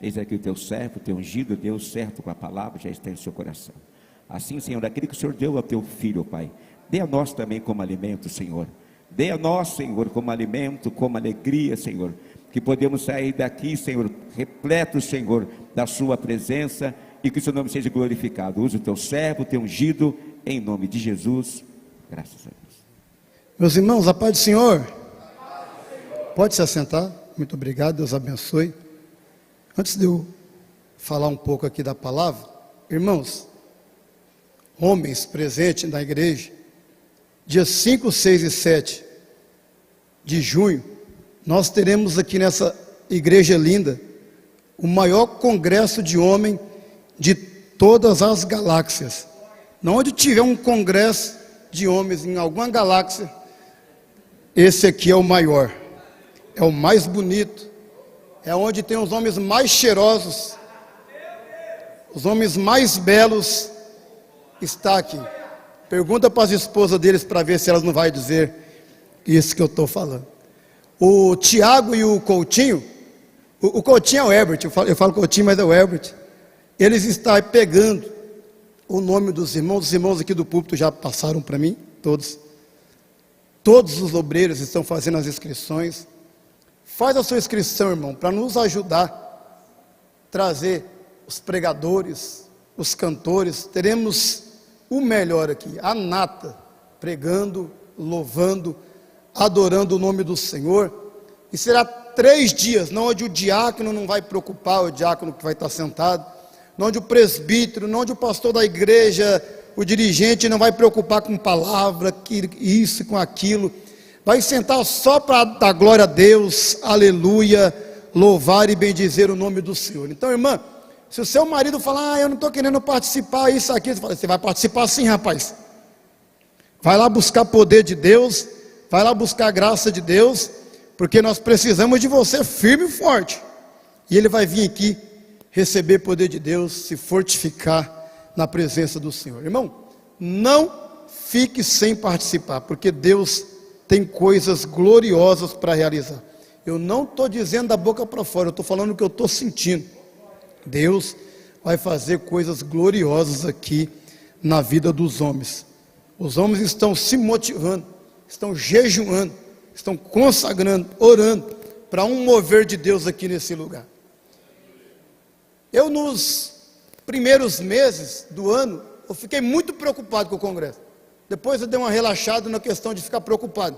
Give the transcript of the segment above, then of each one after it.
Eis aqui o teu servo, o teu ungido, Deus, certo com a palavra, já está em seu coração. Assim, Senhor, aquele que o Senhor deu ao teu filho, Pai, dê a nós também como alimento, Senhor. Dê a nós, Senhor, como alimento, como alegria, Senhor, que podemos sair daqui, Senhor, repletos, Senhor, da sua presença, e que o seu nome seja glorificado. Use o teu servo, o teu ungido, em nome de Jesus. Graças a Deus. Meus irmãos, a paz do Senhor. Pode se assentar. Muito obrigado, Deus abençoe. Antes de eu falar um pouco aqui da palavra, irmãos, homens presentes na igreja, dias 5, 6 e 7 de junho, nós teremos aqui nessa igreja linda o maior congresso de homem de todas as galáxias. Onde tiver um congresso de homens em alguma galáxia, esse aqui é o maior, é o mais bonito, é onde tem os homens mais cheirosos, os homens mais belos, está aqui. Pergunta para as esposas deles para ver se elas não vão dizer isso que eu estou falando. O Tiago e o Coutinho, o Coutinho é o Herbert, eu falo Coutinho, mas é o Herbert. Eles estão pegando o nome dos irmãos. Os irmãos aqui do púlpito já passaram para mim, todos os obreiros estão fazendo as inscrições. Faz a sua inscrição, irmão, para nos ajudar a trazer os pregadores, os cantores. Teremos o melhor aqui, a nata, pregando, louvando, adorando o nome do Senhor. E será 3 dias, não onde o diácono não vai preocupar, o diácono que vai estar sentado, não onde o presbítero, não onde o pastor da igreja, o dirigente não vai preocupar com palavra, isso, com aquilo. Vai sentar só para dar glória a Deus, aleluia, louvar e bendizer o nome do Senhor. Então, irmã, se o seu marido falar, eu não estou querendo participar, isso aqui, você fala, você vai participar sim, rapaz. Vai lá buscar poder de Deus, vai lá buscar a graça de Deus, porque nós precisamos de você firme e forte. E ele vai vir aqui receber poder de Deus, se fortificar na presença do Senhor. Irmão, não fique sem participar, porque Deus tem coisas gloriosas para realizar. Eu não estou dizendo da boca para fora, eu estou falando o que eu estou sentindo. Deus vai fazer coisas gloriosas aqui na vida dos homens. Os homens estão se motivando, estão jejuando, estão consagrando, orando para um mover de Deus aqui nesse lugar. Eu nos primeiros meses do ano, eu fiquei muito preocupado com o congresso. Depois eu dei uma relaxada na questão de ficar preocupado,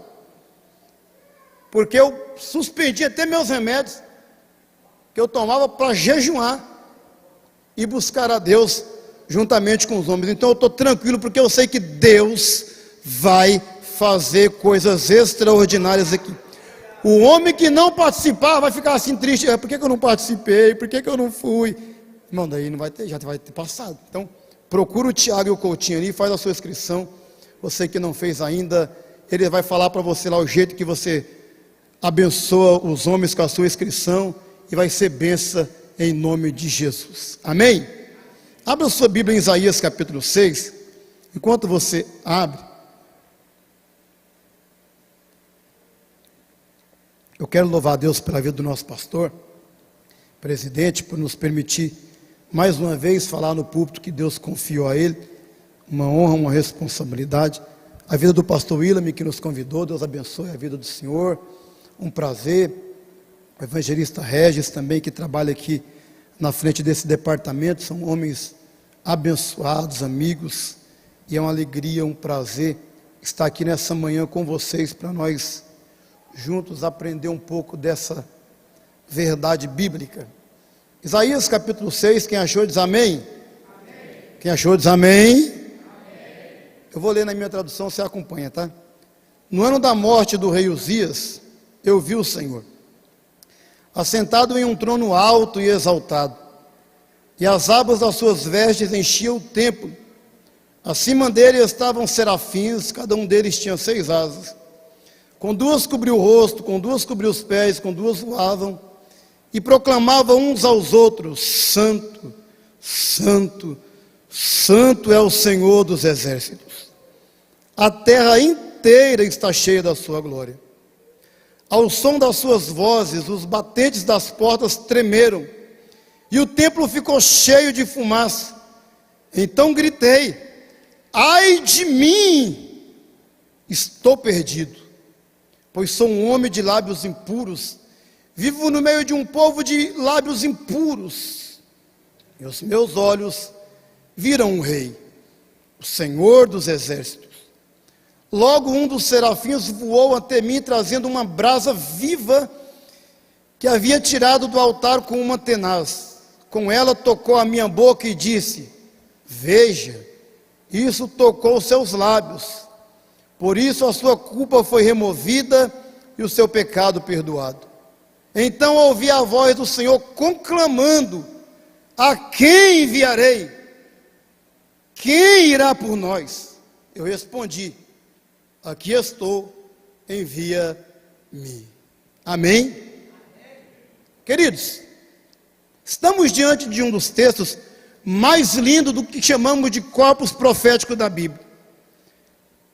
porque eu suspendi até meus remédios que eu tomava para jejuar e buscar a Deus juntamente com os homens. Então eu estou tranquilo, porque eu sei que Deus vai fazer coisas extraordinárias aqui. O homem que não participar vai ficar assim triste, por que eu não participei, por que eu não fui? Irmão, daí não vai ter, já vai ter passado. Então procura o Tiago e o Coutinho ali, faz a sua inscrição. Você que não fez ainda, ele vai falar para você lá o jeito que você abençoa os homens com a sua inscrição, e vai ser bênção em nome de Jesus. Amém? Abra a sua Bíblia em Isaías capítulo 6. Enquanto você abre, eu quero louvar a Deus pela vida do nosso pastor, presidente, por nos permitir mais uma vez falar no púlpito que Deus confiou a ele. Uma honra, uma responsabilidade. A vida do pastor William, que nos convidou, Deus abençoe a vida do senhor, um prazer. O evangelista Regis também, que trabalha aqui na frente desse departamento, são homens abençoados, amigos, e é uma alegria, um prazer estar aqui nessa manhã com vocês, para nós juntos aprender um pouco dessa verdade bíblica. Isaías capítulo 6, quem achou diz amém? Amém. Quem achou diz amém? Eu vou ler na minha tradução, você acompanha, tá? No ano da morte do rei Uzias, eu vi o Senhor, assentado em um trono alto e exaltado, e as abas das suas vestes enchiam o templo. Acima dele estavam serafins, cada um deles tinha 6 asas. Com 2 cobriu o rosto, com 2 cobriu os pés, com 2 voavam, e proclamavam uns aos outros: Santo, Santo, Santo é o Senhor dos exércitos. A terra inteira está cheia da sua glória. Ao som das suas vozes, os batentes das portas tremeram, e o templo ficou cheio de fumaça. Então gritei: ai de mim, estou perdido, pois sou um homem de lábios impuros, vivo no meio de um povo de lábios impuros, e os meus olhos viram o Rei, o Senhor dos exércitos. Logo um dos serafins voou até mim, trazendo uma brasa viva que havia tirado do altar com uma tenaz. Com ela tocou a minha boca e disse: veja, isso tocou os seus lábios, por isso a sua culpa foi removida e o seu pecado perdoado. Então ouvi a voz do Senhor conclamando: a quem enviarei? Quem irá por nós? Eu respondi: aqui estou, envia-me. Amém? Queridos, estamos diante de um dos textos mais lindos do que chamamos de corpus profético da Bíblia.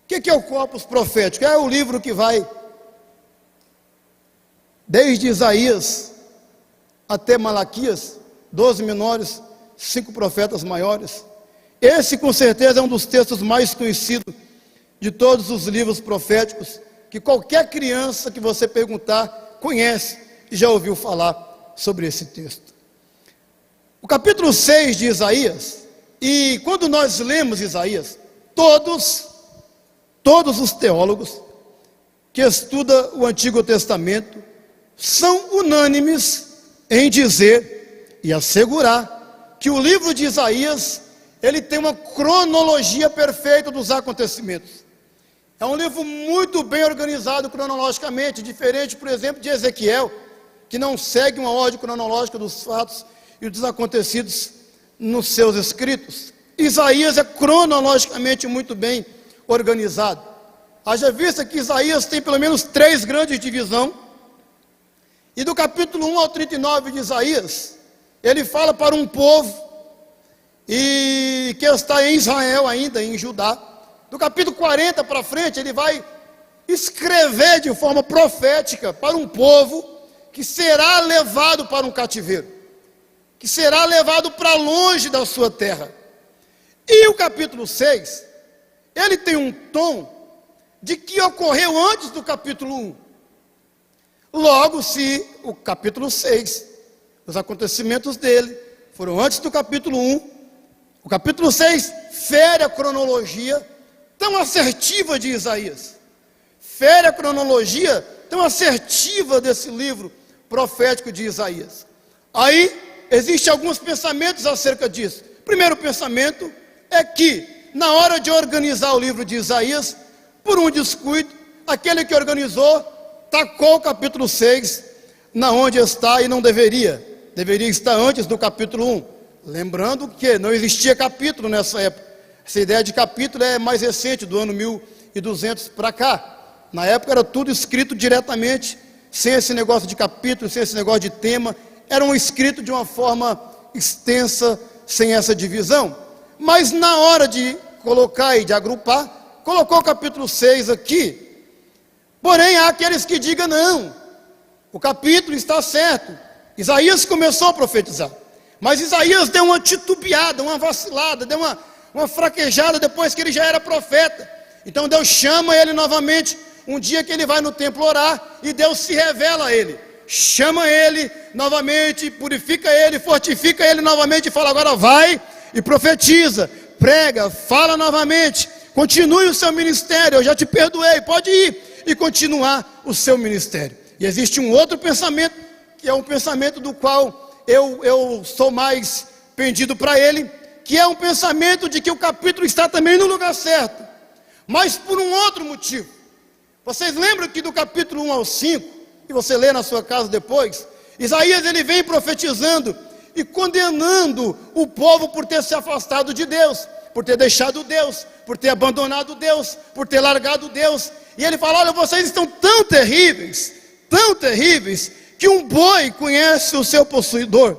O que é o corpus profético? É o livro que vai desde Isaías até Malaquias, 12 menores, 5 profetas maiores. Esse com certeza é um dos textos mais conhecidos de todos os livros proféticos, que qualquer criança que você perguntar conhece e já ouviu falar sobre esse texto. O capítulo 6 de Isaías, e quando nós lemos Isaías, todos os teólogos que estudam o Antigo Testamento são unânimes em dizer e assegurar que o livro de Isaías, ele tem uma cronologia perfeita dos acontecimentos. É um livro muito bem organizado cronologicamente, diferente, por exemplo, de Ezequiel, que não segue uma ordem cronológica dos fatos e dos acontecidos nos seus escritos. Isaías é cronologicamente muito bem organizado. Haja vista que Isaías tem pelo menos 3 grandes divisões, e do capítulo 1 ao 39 de Isaías, ele fala para um povo e que está em Israel ainda, em Judá. Do capítulo 40 para frente, ele vai escrever de forma profética para um povo que será levado para um cativeiro, que será levado para longe da sua terra. E o capítulo 6, ele tem um tom de que ocorreu antes do capítulo 1. Logo, se o capítulo 6, os acontecimentos dele foram antes do capítulo 1, o capítulo 6 fere a cronologia tão assertiva de Isaías, fere a cronologia tão assertiva desse livro profético de Isaías. Aí, existem alguns pensamentos acerca disso. O primeiro pensamento é que, na hora de organizar o livro de Isaías, por um descuido, aquele que organizou, tacou o capítulo 6 na onde está e não deveria estar antes do capítulo 1. Lembrando que não existia capítulo nessa época. Essa ideia de capítulo é mais recente, do ano 1200 para cá. Na época era tudo escrito diretamente, sem esse negócio de capítulo, sem esse negócio de tema. Era um escrito de uma forma extensa, sem essa divisão. Mas na hora de colocar e de agrupar, colocou o capítulo 6 aqui. Porém, há aqueles que digam: não, o capítulo está certo. Isaías começou a profetizar, mas Isaías deu uma titubeada, uma vacilada, deu uma fraquejada depois que ele já era profeta. Então Deus chama ele novamente, um dia que ele vai no templo orar, e Deus se revela a ele, chama ele novamente, purifica ele, fortifica ele novamente, e fala: agora vai e profetiza, prega, fala novamente, continue o seu ministério, eu já te perdoei, pode ir e continuar o seu ministério. E existe um outro pensamento, que é um pensamento do qual eu sou mais pendido para ele, que é um pensamento de que o capítulo está também no lugar certo, mas por um outro motivo. Vocês lembram que do capítulo 1 ao 5, e você lê na sua casa depois, Isaías ele vem profetizando e condenando o povo por ter se afastado de Deus, por ter deixado Deus, por ter abandonado Deus, por ter largado Deus. E ele fala: olha, vocês estão tão terríveis, que um boi conhece o seu possuidor,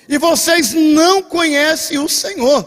e vocês não conhecem o Senhor.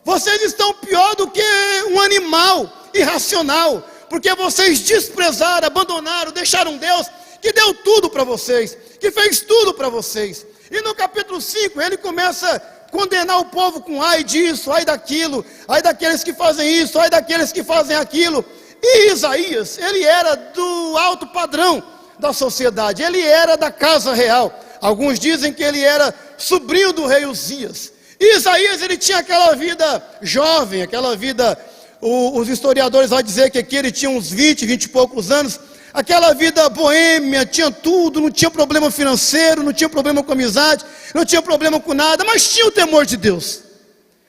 Vocês estão pior do que um animal irracional, porque vocês desprezaram, abandonaram, deixaram Deus, que deu tudo para vocês, que fez tudo para vocês, E no capítulo 5, ele começa a condenar o povo com ai disso, ai daquilo, ai daqueles que fazem isso, ai daqueles que fazem aquilo. E Isaías, ele era do alto padrão da sociedade, ele era da casa real. Alguns dizem que ele era sobrinho do rei Uzias. E Isaías, ele tinha aquela vida jovem, aquela vida, os historiadores vão dizer que aqui ele tinha uns 20 e poucos anos, aquela vida boêmia, tinha tudo, não tinha problema financeiro, não tinha problema com amizade, não tinha problema com nada, mas tinha o temor de Deus.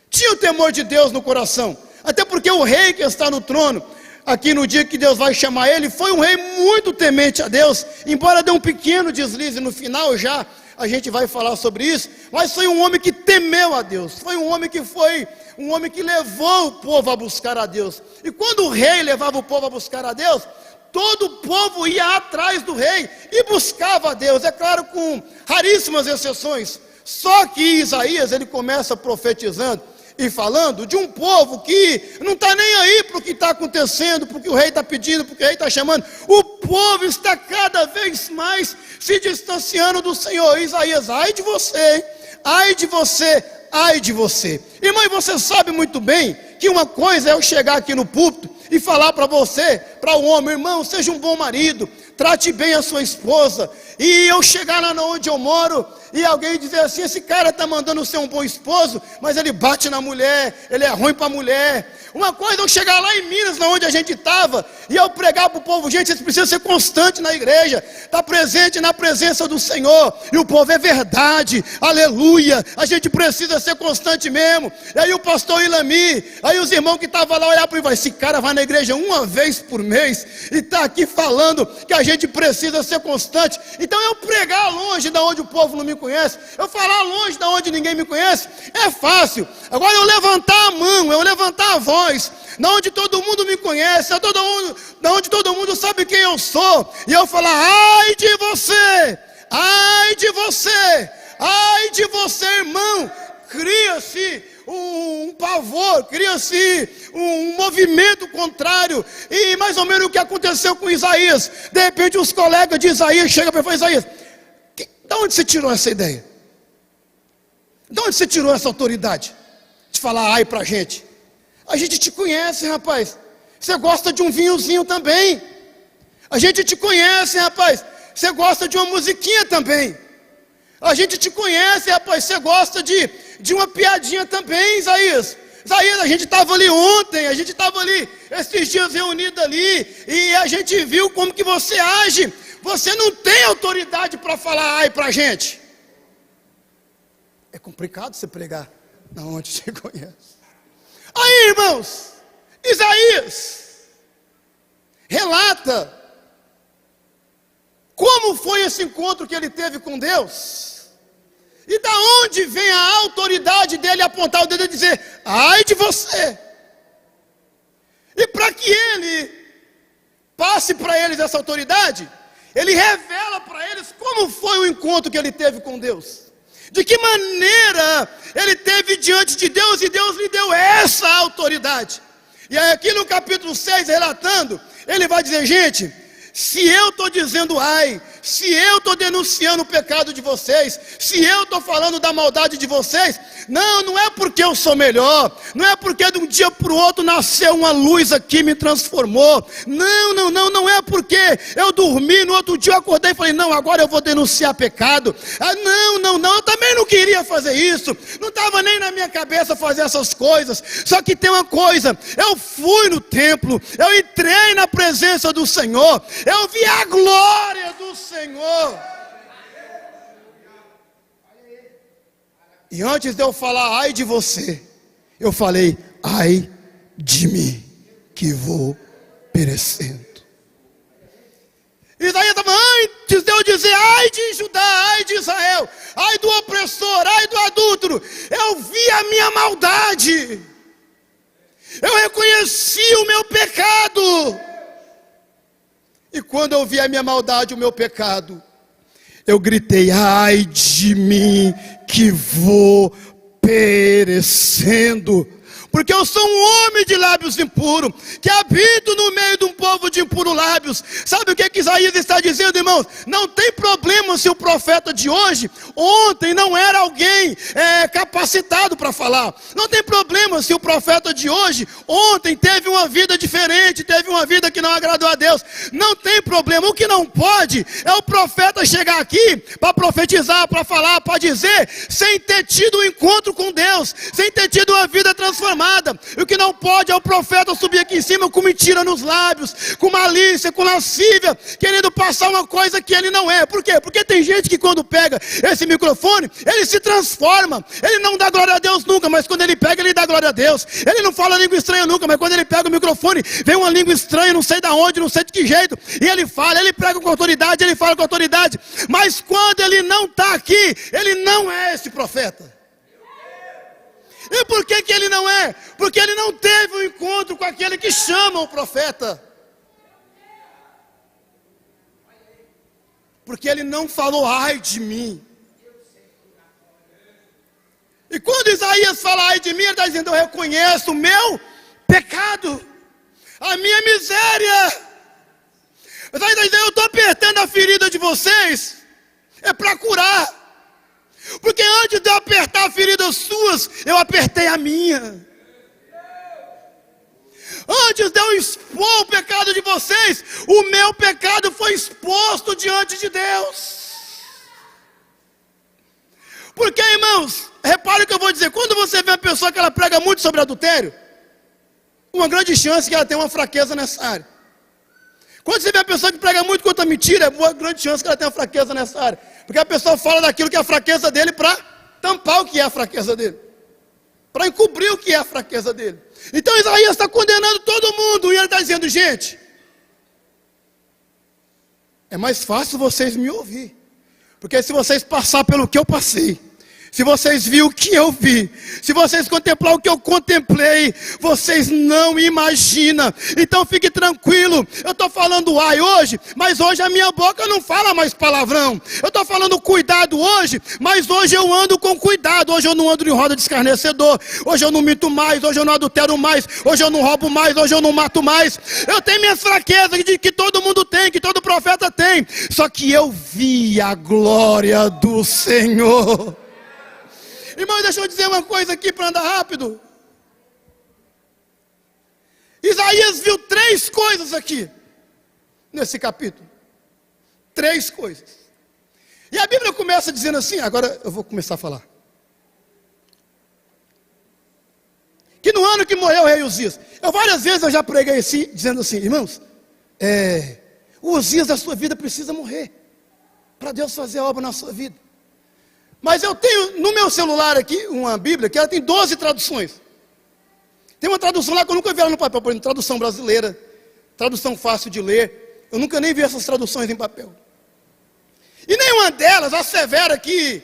Tinha o temor de Deus no coração. Até porque o rei que está no trono, aqui no dia que Deus vai chamar ele, foi um rei muito temente a Deus, embora dê um pequeno deslize no final já, a gente vai falar sobre isso, mas foi um homem que temeu a Deus, foi um homem que levou o povo a buscar a Deus. E quando o rei levava o povo a buscar a Deus, todo o povo ia atrás do rei e buscava a Deus, é claro, com raríssimas exceções. Só que Isaías, ele começa profetizando e falando de um povo que não está nem aí para o que está acontecendo, porque o rei está pedindo, porque o rei está chamando. O povo está cada vez mais se distanciando do Senhor. Isaías, ai de você, ai de você, ai de você. Irmão, e você sabe muito bem que uma coisa é eu chegar aqui no púlpito e falar para você, para o homem, irmão, seja um bom marido, trate bem a sua esposa, e eu chegar lá onde eu moro, e alguém dizer assim, esse cara está mandando ser um bom esposo, mas ele bate na mulher, ele é ruim para a mulher. Uma coisa é eu chegar lá em Minas, onde a gente estava, e eu pregar para o povo, gente, vocês precisam ser constantes na igreja, estar presente na presença do Senhor, e o povo é verdade, aleluia, a gente precisa ser constante mesmo. E aí o pastor Ilami, aí os irmãos que estavam lá olharam para mim, esse cara vai na igreja uma vez por mês, e está aqui falando que a gente precisa ser constante. Então eu pregar longe da onde o povo não me conhece, eu falar longe da onde ninguém me conhece, é fácil. Agora eu levantar a mão, eu levantar a voz, da onde todo mundo me conhece, da onde todo mundo sabe quem eu sou, e eu falar, ai de você, ai de você, ai de você, irmão. Cria-se um pavor, cria-se um movimento contrário, e mais ou menos o que aconteceu com Isaías. De repente os colegas de Isaías chegam para falar, Isaías, de onde você tirou essa ideia? De onde você tirou essa autoridade de falar ai pra gente? A gente te conhece, rapaz, você gosta de um vinhozinho também, a gente te conhece, rapaz, você gosta de uma musiquinha também, a gente te conhece, rapaz, você gosta de uma piadinha também, Isaías. Isaías, a gente estava ali ontem, a gente estava ali esses dias reunidos ali, e a gente viu como que você age. Você não tem autoridade para falar ai pra gente. É complicado você pregar na onde você conhece. Aí, irmãos, Isaías relata como foi esse encontro que ele teve com Deus. E da onde vem a autoridade dele apontar o dedo e dizer, ai de você. E para que ele passe para eles essa autoridade, ele revela para eles como foi o encontro que ele teve com Deus. De que maneira ele teve diante de Deus e Deus lhe deu essa autoridade. E aí aqui no capítulo 6, relatando, ele vai dizer, gente, se eu estou dizendo ai, se eu estou denunciando o pecado de vocês, se eu estou falando da maldade de vocês, não é porque eu sou melhor, não é porque de um dia para o outro nasceu uma luz aqui e me transformou, não é porque eu dormi, no outro dia eu acordei e falei, não, agora eu vou denunciar pecado, eu também não queria fazer isso, não estava nem na minha cabeça fazer essas coisas, só que tem uma coisa, eu fui no templo, eu entrei na presença do Senhor, eu vi a glória do Senhor, e antes de eu falar ai de você, eu falei ai de mim, que vou perecendo. Isaías estava antes de eu dizer ai de Judá, ai de Israel, ai do opressor, ai do adúltero, eu vi a minha maldade, eu reconheci o meu pecado. E quando eu vi a minha maldade, o meu pecado, eu gritei, ai de mim, que vou perecendo. porque eu sou um homem de lábios impuros, que habito no meio de um povo de impuros lábios. Sabe o que Isaías está dizendo, irmãos? Não tem problema se o profeta de hoje, ontem não era alguém capacitado para falar. Não tem problema se o profeta de hoje, ontem teve uma vida diferente, teve uma vida que não agradou a Deus. Não tem problema. O que não pode é o profeta chegar aqui para profetizar, para falar, para dizer, sem ter tido um encontro com Deus, sem ter tido uma vida transformada. E o que não pode é o profeta subir aqui em cima com mentira nos lábios, com malícia, com lascívia, querendo passar uma coisa que ele não é. Por quê? Porque tem gente que quando pega esse microfone, ele se transforma. Ele não dá glória a Deus nunca, mas quando ele pega, ele dá glória a Deus. Ele não fala língua estranha nunca, mas quando ele pega o microfone, vem uma língua estranha, não sei de onde, não sei de que jeito, e ele fala, ele prega com autoridade, ele fala com autoridade, mas quando ele não está aqui, ele não é esse profeta. E por que ele não é? Porque ele não teve um encontro com aquele que chama o profeta. Porque ele não falou, ai de mim. E quando Isaías fala, ai de mim, ele está dizendo, eu reconheço o meu pecado, a minha miséria. Ele está dizendo, eu estou apertando a ferida de vocês, é para curar. Porque antes de eu apertar feridas suas, eu apertei a minha. Antes de eu expor o pecado de vocês, o meu pecado foi exposto diante de Deus. Porque, irmãos, repare o que eu vou dizer. Quando você vê uma pessoa que ela prega muito sobre adultério, uma grande chance que ela tem uma fraqueza nessa área. Quando você vê uma pessoa que prega muito contra a mentira, é uma grande chance que ela tem uma fraqueza nessa área. Porque a pessoa fala daquilo que é a fraqueza dele para tampar o que é a fraqueza dele. Para encobrir o que é a fraqueza dele. Então Isaías está condenando todo mundo. E ele está dizendo, gente, é mais fácil vocês me ouvir. Porque se vocês passar pelo que eu passei, se vocês viram o que eu vi, se vocês contemplar o que eu contemplei, vocês não imaginam. Então fique tranquilo, eu estou falando ai hoje, mas hoje a minha boca não fala mais palavrão. Eu estou falando cuidado hoje, mas hoje eu ando com cuidado. Hoje eu não ando em roda de escarnecedor, hoje eu não minto mais, hoje eu não adultero mais, hoje eu não roubo mais, hoje eu não mato mais. Eu tenho minhas fraquezas que todo mundo tem, que todo profeta tem. Só que eu vi a glória do Senhor. Irmão, deixa eu dizer uma coisa aqui para andar rápido. Isaías viu 3 coisas aqui, nesse capítulo. 3 coisas. E a Bíblia começa dizendo assim, agora eu vou começar a falar. Que no ano que morreu o rei Uzias, várias vezes eu já preguei assim, dizendo assim, irmãos, o Uzias da sua vida precisa morrer, para Deus fazer a obra na sua vida. Mas eu tenho no meu celular aqui uma Bíblia que ela tem 12 traduções. Tem uma tradução lá que eu nunca vi ela no papel, por exemplo, tradução brasileira, tradução fácil de ler. Eu nunca nem vi essas traduções em papel. E nenhuma delas assevera que,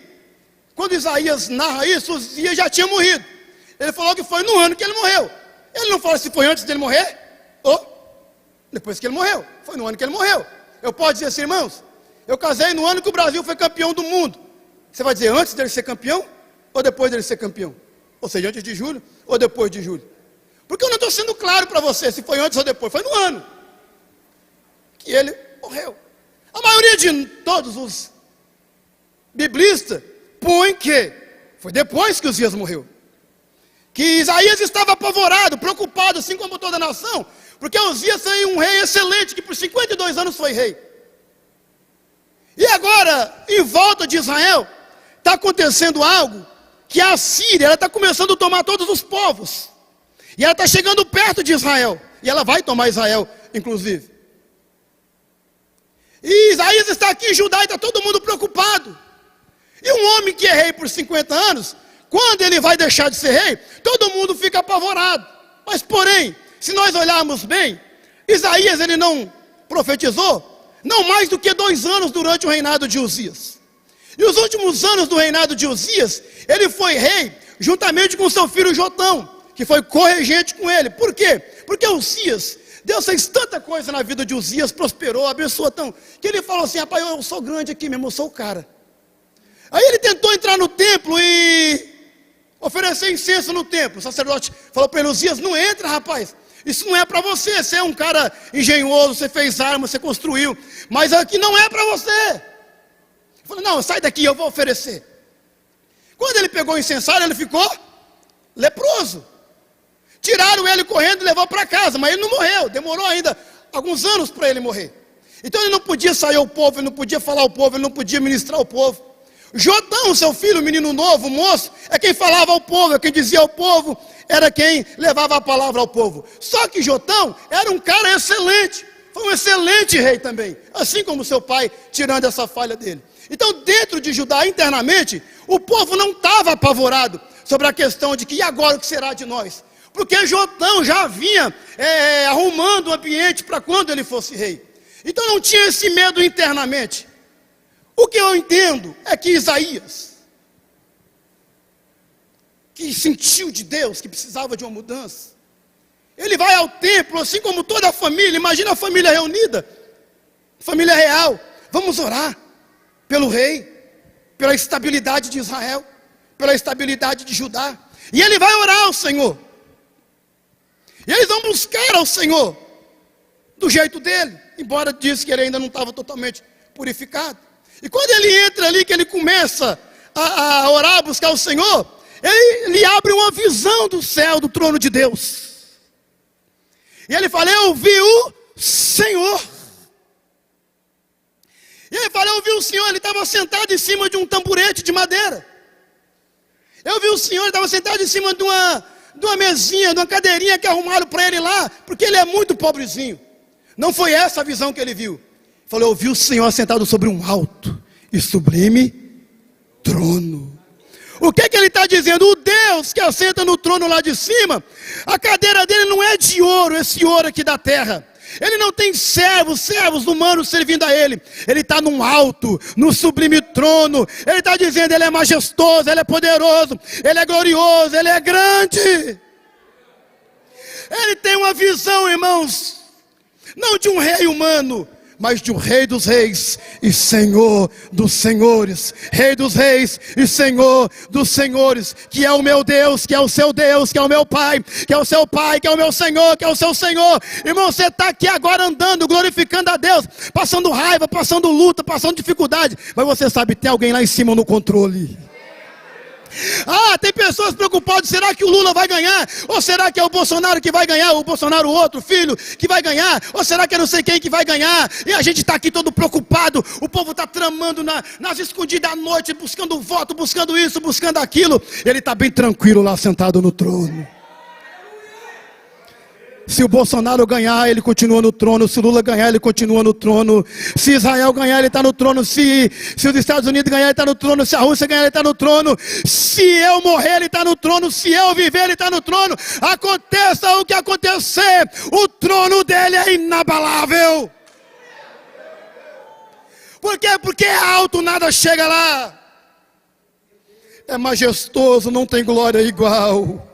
quando Isaías narra isso, Uzias já tinha morrido. Ele falou que foi no ano que ele morreu. Ele não fala se foi antes dele morrer ou depois que ele morreu. Foi no ano que ele morreu. Eu posso dizer assim, irmãos, eu casei no ano que o Brasil foi campeão do mundo. Você vai dizer antes dele ser campeão ou depois dele ser campeão? Ou seja, antes de julho ou depois de julho? Porque eu não estou sendo claro para você se foi antes ou depois. Foi no ano que ele morreu. A maioria de todos os biblistas põe que foi depois que Uzias morreu. Que Isaías estava apavorado, preocupado, assim como toda a nação, porque Uzias foi um rei excelente, que por 52 anos foi rei. E agora, em volta de Israel, está acontecendo algo que a Síria, ela está começando a tomar todos os povos. E ela está chegando perto de Israel. E ela vai tomar Israel, inclusive. E Isaías está aqui em Judá e está todo mundo preocupado. E um homem que é rei por 50 anos, quando ele vai deixar de ser rei, todo mundo fica apavorado. Mas porém, se nós olharmos bem, Isaías ele não profetizou não mais do que 2 anos durante o reinado de Uzias. E os últimos anos do reinado de Uzias, ele foi rei juntamente com seu filho Jotão, que foi corregente com ele. Por quê? Porque Uzias, Deus fez tanta coisa na vida de Uzias, prosperou, abençoou tão, que ele falou assim, rapaz, eu sou grande aqui mesmo, eu sou o cara. Aí ele tentou entrar no templo e oferecer incenso no templo. O sacerdote falou para ele: Uzias, não entra, rapaz. Isso não é para você. Você é um cara engenhoso, você fez arma, você construiu. Mas aqui não é para você. Ele falou: não, sai daqui, eu vou oferecer. Quando ele pegou o incensário, ele ficou leproso. Tiraram ele correndo e levou para casa. Mas ele não morreu. Demorou ainda alguns anos para ele morrer. Então ele não podia sair ao povo, ele não podia falar ao povo, ele não podia ministrar ao povo. Jotão, seu filho, o menino novo, o moço, é quem falava ao povo, é quem dizia ao povo, era quem levava a palavra ao povo. Só que Jotão era um cara excelente, foi um excelente rei também, assim como seu pai, tirando essa falha dele. Então, dentro de Judá, internamente, o povo não estava apavorado sobre a questão de que, e agora o que será de nós? Porque Jotão já vinha arrumando o ambiente para quando ele fosse rei. Então não tinha esse medo internamente. O que eu entendo é que Isaías, que sentiu de Deus que precisava de uma mudança, ele vai ao templo, assim como toda a família. Imagina a família reunida, família real. Vamos orar pelo rei, pela estabilidade de Israel, pela estabilidade de Judá. E ele vai orar ao Senhor. E eles vão buscar ao Senhor do jeito dele, embora disse que ele ainda não estava totalmente purificado. E quando ele entra ali, que ele começa a orar, a buscar o Senhor, ele abre uma visão do céu, do trono de Deus. E ele fala: eu vi o Senhor. E ele fala: eu vi o Senhor, ele estava sentado em cima de um tamborete de madeira. Eu vi o Senhor, ele estava sentado em cima de uma mesinha, de uma cadeirinha que arrumaram para ele lá, porque ele é muito pobrezinho. Não foi essa a visão que ele viu. Ele falou: eu vi o Senhor sentado sobre um alto e sublime trono. O que ele está dizendo? O Deus que assenta no trono lá de cima, a cadeira dele não é de ouro, esse ouro aqui da terra. Ele não tem servos humanos servindo a ele. Ele está num alto, no sublime trono. Ele está dizendo: ele é majestoso, ele é poderoso, ele é glorioso, ele é grande. Ele tem uma visão, irmãos, não de um rei humano, mas de um rei dos reis e senhor dos senhores. Rei dos reis e senhor dos senhores, que é o meu Deus, que é o seu Deus, que é o meu Pai, que é o seu Pai, que é o meu Senhor, que é o seu Senhor. Irmão, você está aqui agora andando, glorificando a Deus, passando raiva, passando luta, passando dificuldade, mas você sabe, tem alguém lá em cima no controle. Ah, tem pessoas preocupadas: será que o Lula vai ganhar? Ou será que é o Bolsonaro que vai ganhar? O Bolsonaro, o outro filho, que vai ganhar? Ou será que é não sei quem que vai ganhar? E a gente está aqui todo preocupado. O povo está tramando nas escondidas à noite, buscando voto, buscando isso, buscando aquilo. Ele está bem tranquilo lá sentado no trono. Se o Bolsonaro ganhar, ele continua no trono. Se o Lula ganhar, ele continua no trono. Se Israel ganhar, ele está no trono. Se os Estados Unidos ganhar, ele está no trono. Se a Rússia ganhar, ele está no trono. Se eu morrer, ele está no trono. Se eu viver, ele está no trono. Aconteça o que acontecer, o trono dele é inabalável. Por quê? Porque é alto, nada chega lá. É majestoso, não tem glória igual.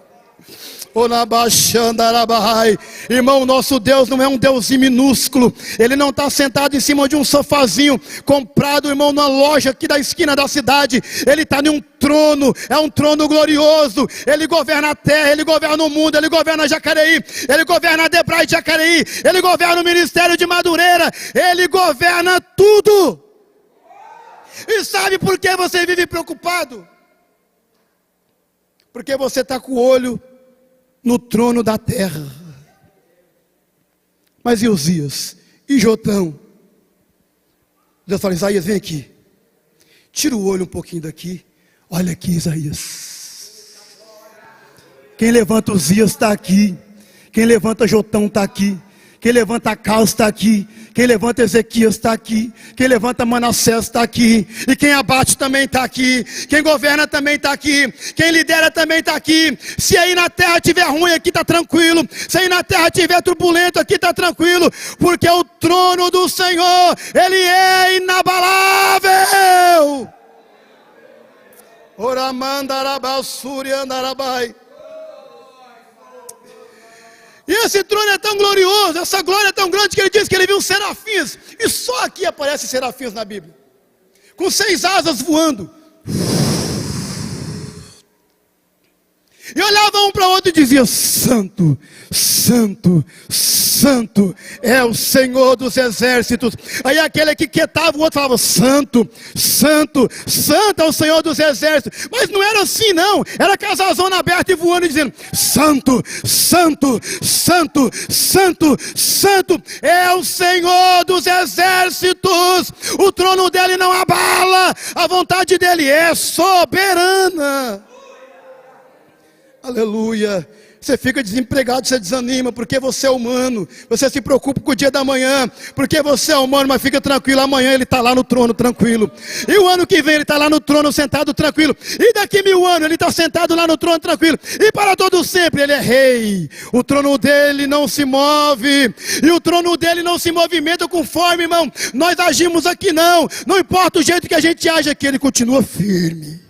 Irmão, nosso Deus não é um Deusinho minúsculo. Ele não está sentado em cima de um sofazinho comprado, irmão, numa loja aqui da esquina da cidade. Ele está em um trono, é um trono glorioso. Ele governa a terra, ele governa o mundo, ele governa Jacareí, ele governa a Debrai de Jacareí, ele governa o ministério de Madureira, ele governa tudo. E sabe por que você vive preocupado? Porque você está com o olho no trono da terra. Mas e Uzias? E Jotão? Deus fala: Isaías, vem aqui. Tira o olho um pouquinho daqui. Olha aqui, Isaías. Quem levanta Uzias está aqui. Quem levanta Jotão está aqui. Quem levanta Acaz está aqui. Quem levanta Ezequias está aqui. Quem levanta Manassés está aqui. E quem abate também está aqui. Quem governa também está aqui. Quem lidera também está aqui. Se aí na terra tiver ruim, aqui está tranquilo. Se aí na terra tiver turbulento, aqui está tranquilo. Porque o trono do Senhor, ele é inabalável. Oramandarabassuri andarabai. E esse trono é tão glorioso, essa glória é tão grande, que ele diz que ele viu serafins. E só aqui aparecem serafins na Bíblia, com 6 asas voando. um para o outro e dizia: santo, santo, santo é o Senhor dos exércitos. Aí aquele que quietava o outro falava: santo, santo, santo é o Senhor dos exércitos. Mas não era assim não, era casalzona aberta e voando e dizendo: santo, santo, santo, santo, santo é o Senhor dos exércitos. O trono dele não abala, a vontade dele é soberana. Aleluia. Você fica desempregado, você desanima, porque você é humano. Você se preocupa com o dia da manhã, porque você é humano, mas fica tranquilo, amanhã ele está lá no trono tranquilo. E o ano que vem ele está lá no trono sentado tranquilo. E daqui 1000 anos ele está sentado lá no trono tranquilo. E para todo sempre ele é rei. O trono dele não se move. E o trono dele não se movimenta conforme, irmão, nós agimos aqui não. Não importa o jeito que a gente age aqui, ele continua firme.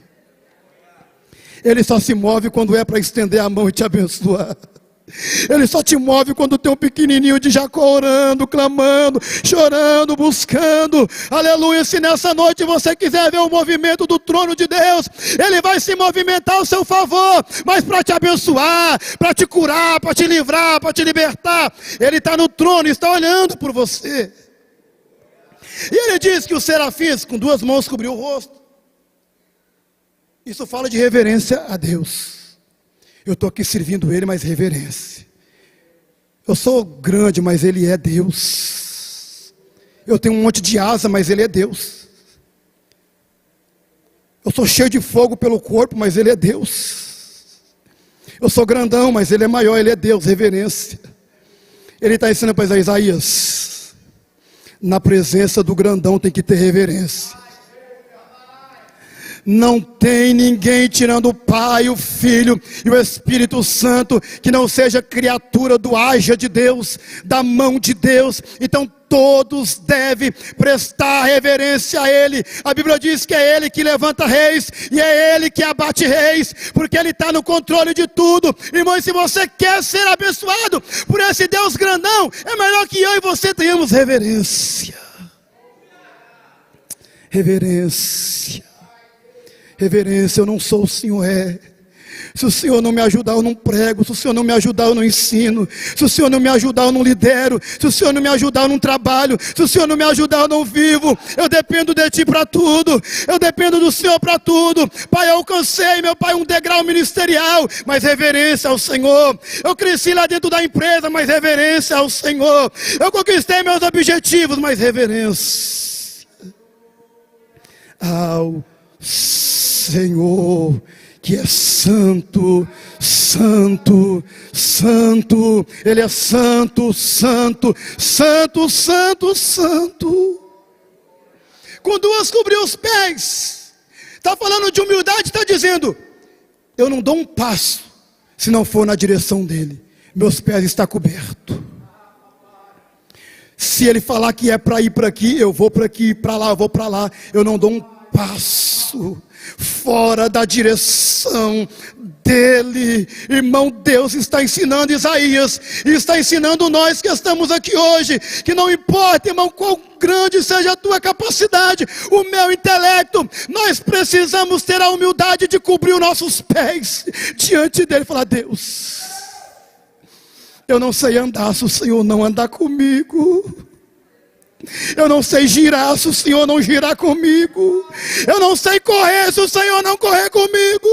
Ele só se move quando é para estender a mão e te abençoar. Ele só te move quando tem um pequenininho de Jacó orando, clamando, chorando, buscando. Aleluia. Se nessa noite você quiser ver o movimento do trono de Deus, ele vai se movimentar ao seu favor, mas para te abençoar, para te curar, para te livrar, para te libertar. Ele está no trono, está olhando por você. E ele diz que os serafins com 2 mãos cobriu o rosto. Isso fala de reverência a Deus. Eu estou aqui servindo Ele, mas reverência. Eu sou grande, mas Ele é Deus. Eu tenho um monte de asa, mas Ele é Deus. Eu sou cheio de fogo pelo corpo, mas Ele é Deus. Eu sou grandão, mas Ele é maior, Ele é Deus, reverência. Ele está ensinando para Isaías: na presença do grandão tem que ter reverência. Não tem ninguém tirando o Pai, o Filho e o Espírito Santo que não seja criatura do haja de Deus, da mão de Deus. Então todos devem prestar reverência a Ele. A Bíblia diz que é Ele que levanta reis e é Ele que abate reis, porque Ele está no controle de tudo. Irmão, se você quer ser abençoado por esse Deus grandão, é melhor que eu e você tenhamos reverência. Reverência. Reverência. Eu não sou, o Senhor é. Se o Senhor não me ajudar, eu não prego. Se o Senhor não me ajudar, eu não ensino. Se o Senhor não me ajudar, eu não lidero. Se o Senhor não me ajudar, eu não trabalho. Se o Senhor não me ajudar, eu não vivo. Eu dependo de Ti para tudo. Eu dependo do Senhor para tudo. Pai, eu alcancei, meu Pai, um degrau ministerial, mas reverência ao Senhor. Eu cresci lá dentro da empresa, mas reverência ao Senhor. Eu conquistei meus objetivos, mas reverência ao Senhor, que é santo, santo, santo. Ele é santo, santo, santo, santo, santo. Com 2 cobriu os pés. Está falando de humildade, está dizendo: eu não dou um passo se não for na direção dele. Meus pés estão cobertos. Se ele falar que é para ir para aqui, eu vou para aqui, para lá, eu vou para lá. Eu não dou um passo fora da direção dele. Irmão, Deus está ensinando Isaías, e está ensinando nós que estamos aqui hoje, que não importa, irmão, quão grande seja a tua capacidade, o meu intelecto, nós precisamos ter a humildade de cobrir os nossos pés diante dele e falar: Deus, eu não sei andar se o Senhor não andar comigo. Eu não sei girar se o Senhor não girar comigo. Eu não sei correr se o Senhor não correr comigo.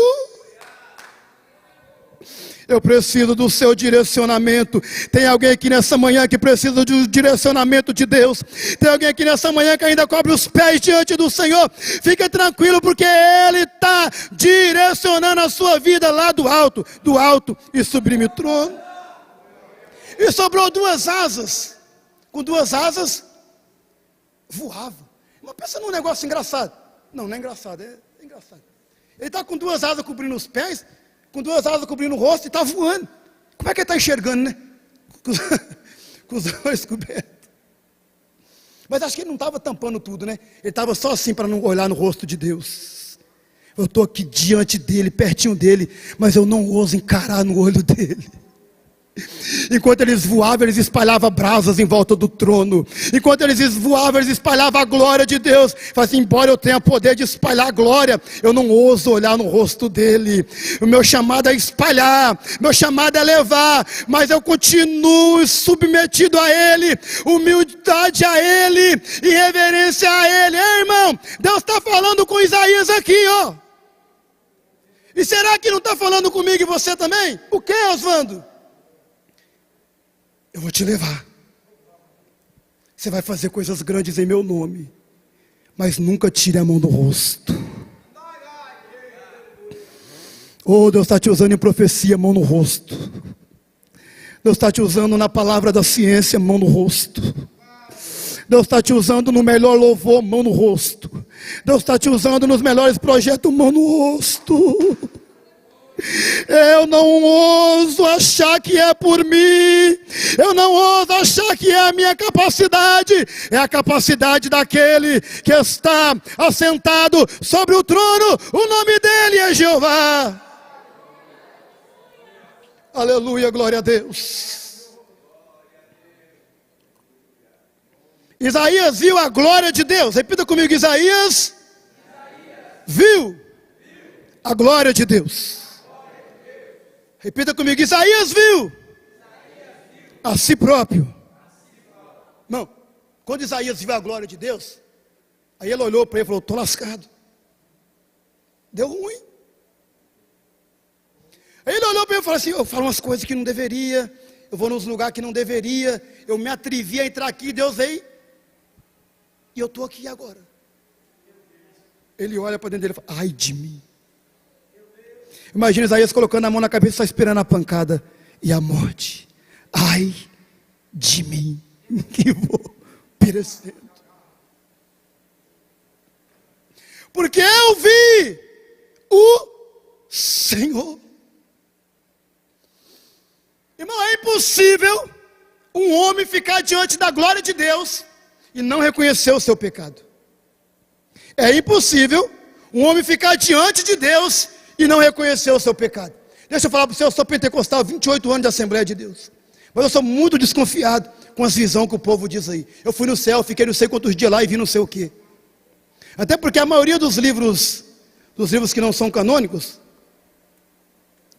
Eu preciso do seu direcionamento. Tem alguém aqui nessa manhã que precisa do direcionamento de Deus. Tem alguém aqui nessa manhã que ainda cobre os pés diante do Senhor. Fique tranquilo, porque Ele está direcionando a sua vida lá do alto e sublime trono. E sobrou 2 asas. Com 2 asas voava. Mas pensa num negócio engraçado. Não é engraçado, é engraçado. Ele está com 2 asas cobrindo os pés, com 2 asas cobrindo o rosto e está voando. Como é que ele está enxergando, né? Com os olhos cobertos. Mas acho que ele não estava tampando tudo, né? Ele estava só assim para não olhar no rosto de Deus. Eu estou aqui diante dele, pertinho dele, mas eu não ouso encarar no olho dele. Enquanto eles voavam, eles espalhavam brasas em volta do trono. Enquanto eles voavam, eles espalhavam a glória de Deus. Fala assim, embora eu tenha poder de espalhar a glória, eu não ouso olhar no rosto dele. O meu chamado é espalhar, meu chamado é levar, mas eu continuo submetido a ele, humildade a ele e reverência a ele. Ei, irmão, Deus está falando com Isaías aqui, ó. E será que não está falando comigo e você também? O que, Oswaldo? Eu vou te levar. Você vai fazer coisas grandes em meu nome, mas nunca tire a mão do rosto. Oh, Deus está te usando em profecia, mão no rosto. Deus está te usando na palavra da ciência, mão no rosto. Deus está te usando no melhor louvor, mão no rosto. Deus está te usando nos melhores projetos, mão no rosto. Eu não ouso achar que é por mim. Eu não ouso achar que é a minha capacidade. É a capacidade daquele que está assentado sobre o trono. O nome dele é Jeová. Aleluia, glória a Deus. Isaías viu a glória de Deus. Repita comigo, Isaías viu a glória de Deus. Repita comigo, Isaías viu a si próprio. Não, quando Isaías viu a glória de Deus, aí ele olhou para ele e falou, estou lascado. Deu ruim. Aí ele olhou para ele e falou assim, eu falo umas coisas que não deveria, eu vou nos lugares que não deveria, eu me atrevi a entrar aqui, Deus veio, e eu estou aqui agora. Ele olha para dentro dele e fala, ai de mim. Imagina Isaías colocando a mão na cabeça, só esperando a pancada e a morte. Ai de mim, que vou perecendo. Porque eu vi o Senhor. Irmão, é impossível um homem ficar diante da glória de Deus e não reconhecer o seu pecado. É impossível um homem ficar diante de Deus e não reconhecer o seu pecado. Deixa eu falar para você, eu sou pentecostal, 28 anos de Assembleia de Deus. Mas eu sou muito desconfiado com as visões que o povo diz aí. Eu fui no céu, fiquei não sei quantos dias lá e vi não sei o quê. Até porque a maioria dos livros que não são canônicos,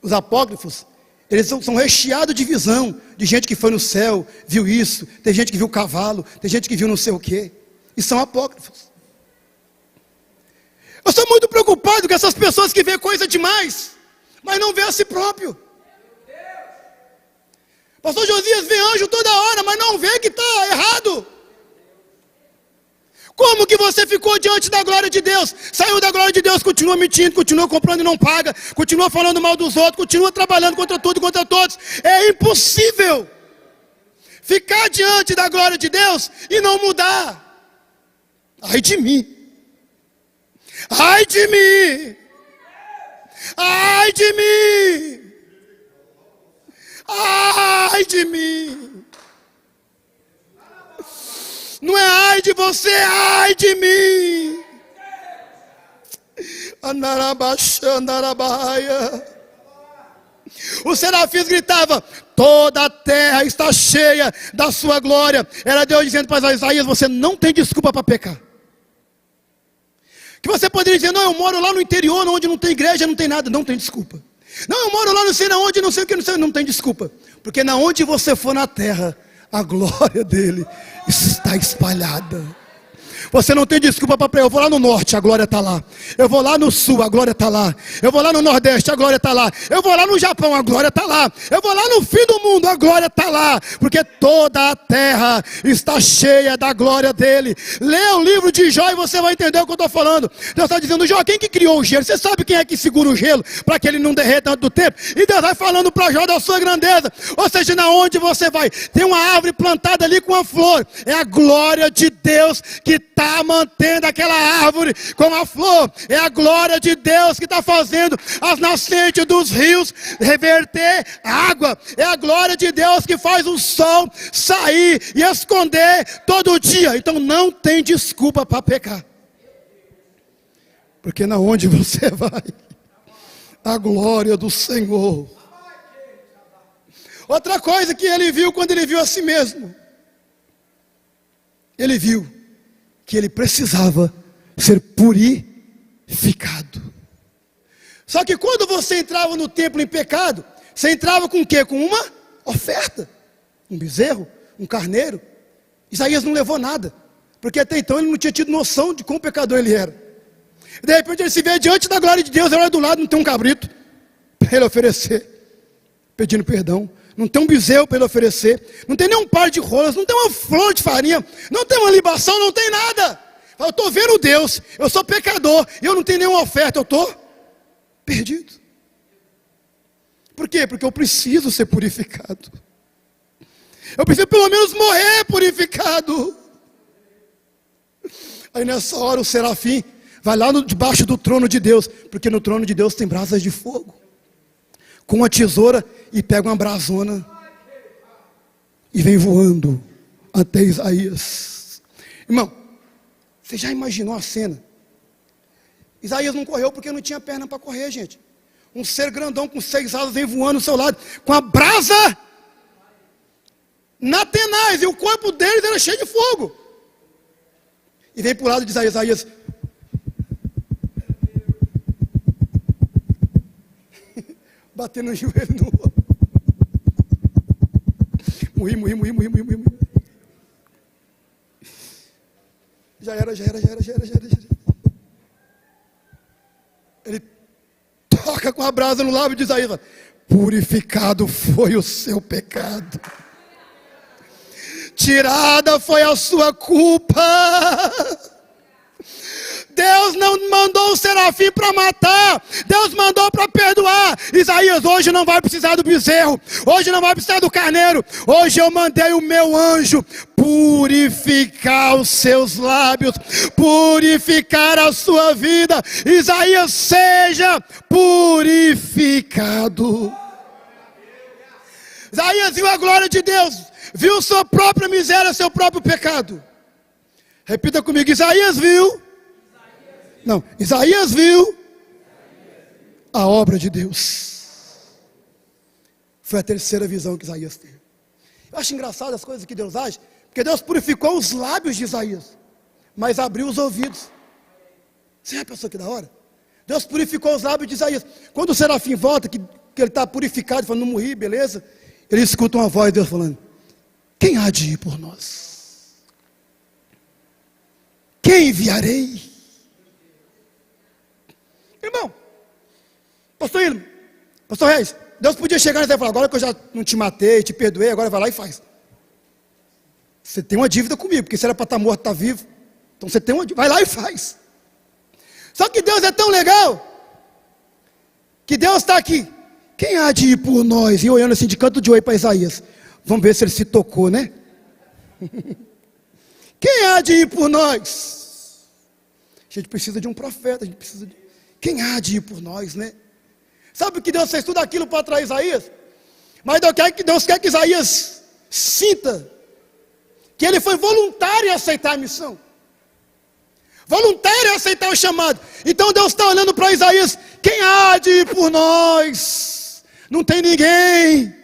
os apócrifos, eles são recheados de visão, de gente que foi no céu, viu isso, tem gente que viu cavalo, tem gente que viu não sei o quê. E são apócrifos. Eu sou muito preocupado com essas pessoas que vê coisa demais, mas não vê a si próprio. Pastor Josias vê anjo toda hora, mas não vê que está errado. Como que você ficou diante da glória de Deus? Saiu da glória de Deus, continua mentindo, continua comprando e não paga, continua falando mal dos outros, continua trabalhando contra tudo e contra todos. É impossível ficar diante da glória de Deus e não mudar. Ai de mim. Ai de mim! Ai de mim! Ai de mim! Não é ai de você, é ai de mim! Anarabaxandarabaia. Os serafins gritavam, toda a terra está cheia da sua glória. Era Deus dizendo para Isaías, você não tem desculpa para pecar. Que você poderia dizer, não, eu moro lá no interior, onde não tem igreja, não tem nada, não tem desculpa. Não, eu moro lá não sei onde, não sei o que, não tem desculpa. Porque na onde você for na terra, a glória dele está espalhada. Você não tem desculpa para pregar. Eu vou lá no norte, a glória está lá. Eu vou lá no sul, a glória está lá. Eu vou lá no nordeste, a glória está lá. Eu vou lá no Japão, a glória está lá. Eu vou lá no fim do mundo, a glória está lá. Porque toda a terra está cheia da glória dele. Lê o livro de Jó e você vai entender o que eu estou falando. Deus está dizendo, Jó, quem que criou o gelo? Você sabe quem é que segura o gelo para que ele não derreta antes do tempo? E Deus vai falando para Jó da sua grandeza. Ou seja, na onde você vai, tem uma árvore plantada ali com uma flor. É a glória de Deus que está mantendo aquela árvore com a flor. É a glória de Deus que está fazendo as nascentes dos rios reverter água. É a glória de Deus que faz o sol sair e esconder todo dia. Então não tem desculpa para pecar. Porque na onde você vai, a glória do Senhor. Outra coisa que ele viu quando ele viu a si mesmo, ele viu que ele precisava ser purificado. Só que quando você entrava no templo em pecado, você entrava com o quê? Com uma oferta, um bezerro, um carneiro. Isaías não levou nada, porque até então ele não tinha tido noção de quão pecador ele era. De repente ele se vê diante da glória de Deus, ele olha do lado, não tem um cabrito para ele oferecer, pedindo perdão. Não tem um bezerro para ele oferecer, não tem nem um par de rolas, não tem uma flor de farinha, não tem uma libação, não tem nada. Eu estou vendo Deus, eu sou pecador, e eu não tenho nenhuma oferta, eu estou perdido. Por quê? Porque eu preciso ser purificado. Eu preciso pelo menos morrer purificado. Aí nessa hora o serafim vai lá debaixo do trono de Deus, porque no trono de Deus tem brasas de fogo, com uma tesoura, e pega uma brasona e vem voando até Isaías. Irmão, você já imaginou a cena? Isaías não correu porque não tinha perna para correr, gente. Um ser grandão com 6 asas vem voando ao seu lado, com a brasa na tenaz, e o corpo deles era cheio de fogo. E vem para o lado de Isaías, batendo no joelho no outro. Morri. Já era. Ele toca com a brasa no lábio de Isaías. Purificado foi o seu pecado. Tirada foi a sua culpa. Deus não mandou o serafim para matar, Deus mandou para perdoar. Isaías, hoje não vai precisar do bezerro, hoje não vai precisar do carneiro, hoje eu mandei o meu anjo purificar os seus lábios, purificar a sua vida. Isaías, seja purificado. Isaías viu a glória de Deus, viu sua própria miséria, seu próprio pecado. Repita comigo, Isaías viu a obra de Deus. Foi a terceira visão que Isaías teve. Eu acho engraçado as coisas que Deus age, porque Deus purificou os lábios de Isaías, mas abriu os ouvidos. Você já pensou que da hora? Deus purificou os lábios de Isaías. Quando o serafim volta, que ele está purificado, falando, não morri, beleza? Ele escuta uma voz de Deus falando, quem há de ir por nós? Quem enviarei? Irmão, pastor Reis, Deus podia chegar e falar, agora que eu já não te matei, te perdoei, agora vai lá e faz. Você tem uma dívida comigo, porque se era para estar morto, está vivo. Então você tem uma dívida, vai lá e faz. Só que Deus é tão legal, que Deus está aqui. Quem há de ir por nós? E olhando assim de canto de olho para Isaías. Vamos ver se ele se tocou, né? Quem há de ir por nós? A gente precisa de um profeta, a gente precisa de... Quem há de ir por nós, né? Sabe que Deus fez tudo aquilo para atrair Isaías? Mas Deus quer que Isaías sinta que ele foi voluntário em aceitar a missão, voluntário em aceitar o chamado. Então Deus está olhando para Isaías, quem há de ir por nós? Não tem ninguém.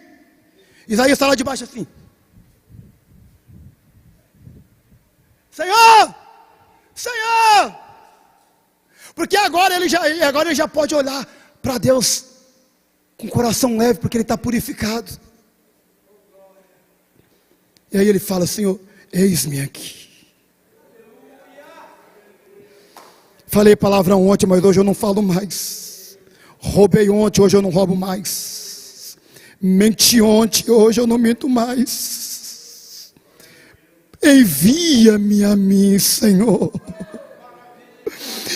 Isaías está lá de baixo assim, Senhor, porque agora ele já pode olhar para Deus com o coração leve, porque ele está purificado. E aí ele fala, Senhor, eis-me aqui. Falei palavrão ontem, mas hoje eu não falo mais. Roubei ontem, hoje eu não roubo mais. Menti ontem, hoje eu não minto mais. Envia-me a mim, Senhor.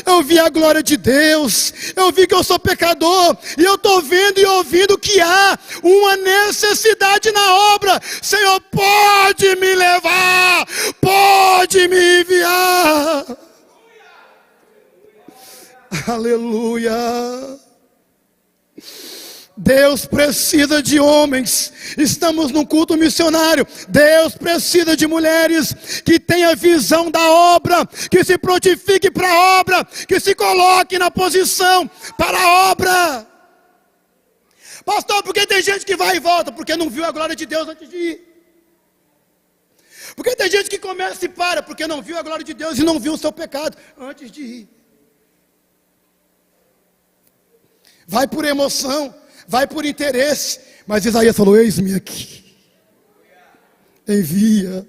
Eu vi a glória de Deus, eu vi que eu sou pecador, e eu estou vendo e ouvindo que há uma necessidade na obra. Senhor, pode me levar, pode me enviar. Aleluia. Deus precisa de homens. Estamos num culto missionário. Deus precisa de mulheres que tenham visão da obra, que se prontifique para a obra, que se coloque na posição para a obra. Pastor, porque tem tem gente que vai e volta porque não viu a glória de Deus antes de ir. Porque tem gente que começa e para porque não viu a glória de Deus e não viu o seu pecado antes de ir. Vai por emoção, vai por interesse. Mas Isaías falou: eis-me aqui, envia-me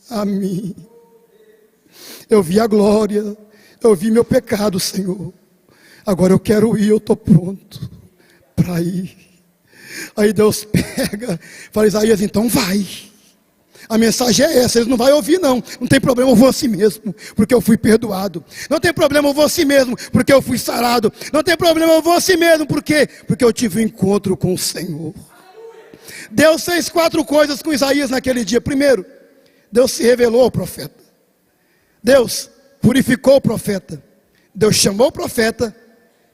a mim. Eu vi a glória, eu vi meu pecado, Senhor. Agora eu quero ir, eu estou pronto para ir. Aí Deus pega, fala: Isaías, então vai. A mensagem é essa, eles não vão ouvir não. Não tem problema, eu vou assim mesmo, porque eu fui perdoado. Não tem problema, eu vou assim mesmo, porque eu fui sarado. Não tem problema, eu vou assim mesmo, porque eu tive um encontro com o Senhor. Deus fez 4 coisas com Isaías naquele dia. Primeiro, Deus se revelou ao profeta. Deus purificou o profeta. Deus chamou o profeta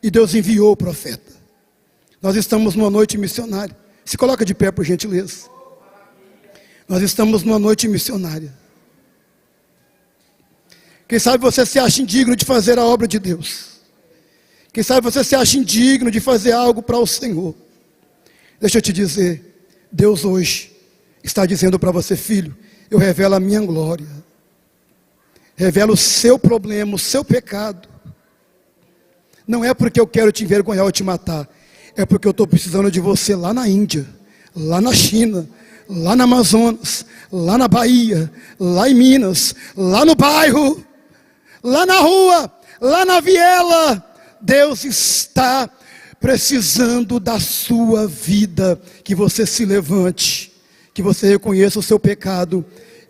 e Deus enviou o profeta. Nós estamos numa noite missionária. Se coloca de pé, por gentileza. Nós estamos numa noite missionária. Quem sabe você se acha indigno de fazer a obra de Deus. Quem sabe você se acha indigno de fazer algo para o Senhor. Deixa eu te dizer, Deus hoje está dizendo para você: filho, eu revelo a minha glória. Revelo o seu problema, o seu pecado. Não é porque eu quero te envergonhar ou te matar. É porque eu estou precisando de você lá na Índia, lá na China, lá na Amazonas, lá na Bahia, lá em Minas, lá no bairro, lá na rua, lá na viela. Deus está precisando da sua vida. Que você se levante, que você reconheça o seu pecado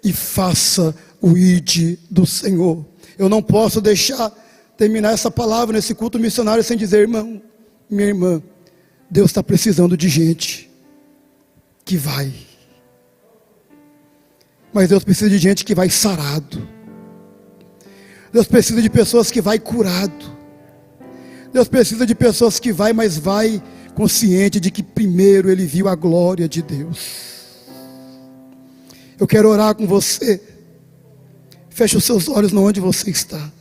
e faça o ide do Senhor. Eu não posso deixar terminar essa palavra nesse culto missionário sem dizer: irmão, minha irmã, Deus está precisando de gente que vai. Mas Deus precisa de gente que vai sarado. Deus precisa de pessoas que vai curado. Deus precisa de pessoas que vai, mas vai consciente de que primeiro ele viu a glória de Deus. Eu quero orar com você. Feche os seus olhos onde você está.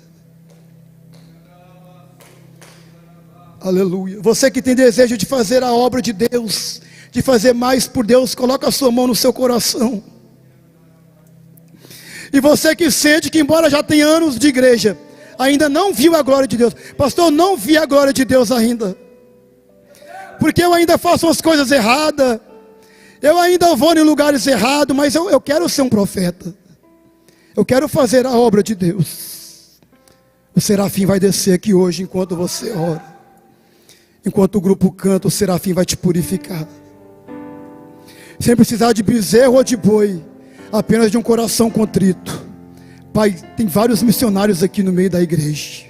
Aleluia. Você que tem desejo de fazer a obra de Deus, de fazer mais por Deus, coloca a sua mão no seu coração. E você que sente que, embora já tenha anos de igreja, ainda não viu a glória de Deus. Pastor, eu não vi a glória de Deus ainda, porque eu ainda faço as coisas erradas, eu ainda vou em lugares errados, mas eu quero ser um profeta. Eu quero fazer a obra de Deus. O serafim vai descer aqui hoje enquanto você ora. Enquanto o grupo canta, o serafim vai te purificar. Sem precisar de bezerro ou de boi, apenas de um coração contrito. Pai, tem vários missionários aqui no meio da igreja.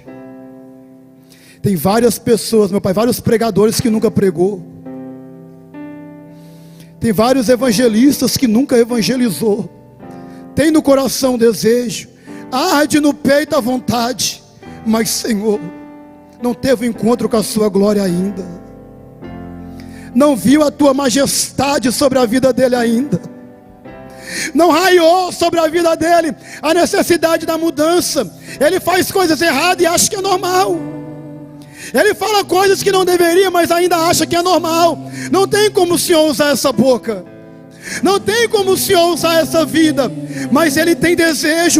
Tem várias pessoas, meu Pai, vários pregadores que nunca pregou. Tem vários evangelistas que nunca evangelizou. Tem no coração desejo, arde no peito a vontade, mas Senhor, não teve um encontro com a sua glória ainda. Não viu a tua majestade sobre a vida dele ainda. Não raiou sobre a vida dele a necessidade da mudança. Ele faz coisas erradas e acha que é normal. Ele fala coisas que não deveria, mas ainda acha que é normal. Não tem como o Senhor usar essa boca. Não tem como o Senhor usar essa vida. Mas ele tem desejo